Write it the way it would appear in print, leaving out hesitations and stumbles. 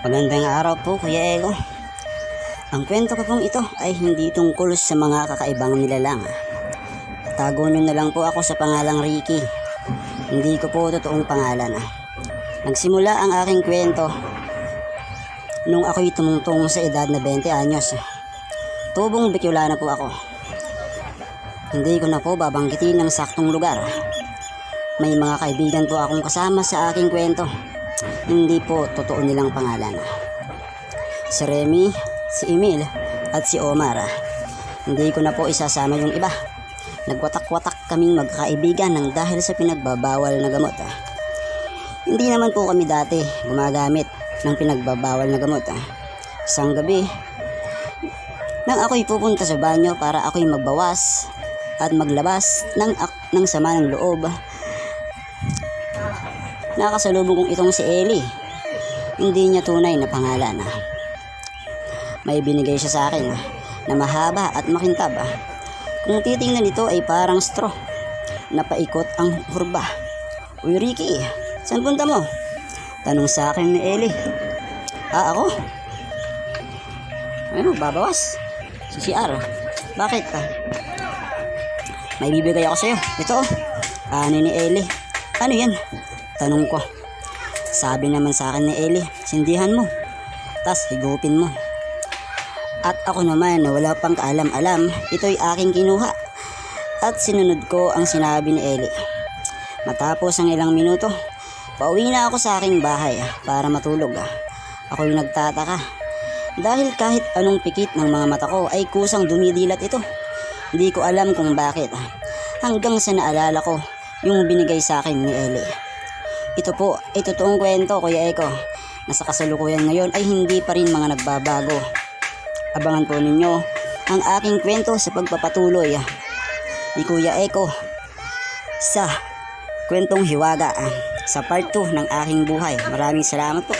Magandang araw po, Kuya Ego. Ang kwento ko pong ito ay hindi tungkol sa mga kakaibang nilalang. Tago nyo na lang po ako sa pangalang Ricky. Hindi ko po totoong pangalan. Nagsimula ang aking kwento nung ako'y tumungtong sa edad na 20 anyos. Tubong Bicolana po ako. Hindi ko na po babanggitin ng saktong lugar. May mga kaibigan po akong kasama sa aking kwento. Hindi po totoo nilang pangalan. Si Remy, si Emil, at si Omar. Hindi ko na po isasama yung iba. Nagwatak-watak kaming magkaibigan ng dahil sa pinagbabawal na gamot. Hindi naman po kami dati gumagamit ng pinagbabawal na gamot. Isang gabi, nang ako'y pupunta sa banyo para ako'y magbawas at maglabas ng sama ng loob, nakasalubong kong itong si Ellie. Hindi niya tunay na pangalan. May binigay siya sa akin na mahaba at makintab. Kung titingnan ito ay parang straw. Napaikot ang hurba. "Uy Ricky, saan punta mo?" Tanong sa akin ni Ellie. Ako? Ano, babawas? Sa CR. Bakit ka? May bibigay ako sa'yo. Ito, ani ni Ellie. Ano yan? Tanong ko. Sabi naman sa akin ni Ellie, sindihan mo, tas higupin mo. At ako naman na wala pang kaalam-alam, ito'y aking kinuha. At sinunod ko ang sinabi ni Ellie. Matapos ang ilang minuto, pauwi na ako sa aking bahay para matulog. Ako'y nagtataka. Dahil kahit anong pikit ng mga mata ko ay kusang dumidilat ito. Hindi ko alam kung bakit. Hanggang sa naalala ko yung binigay sa akin ni Ellie. Ito po ay totoong kwento, Kuya Eko, na sa kasalukuyan ngayon ay hindi pa rin mga nagbabago. Abangan po ninyo ang aking kwento sa pagpapatuloy ni Kuya Eko sa kwentong hiwaga sa part 2 ng aking buhay. Maraming salamat po.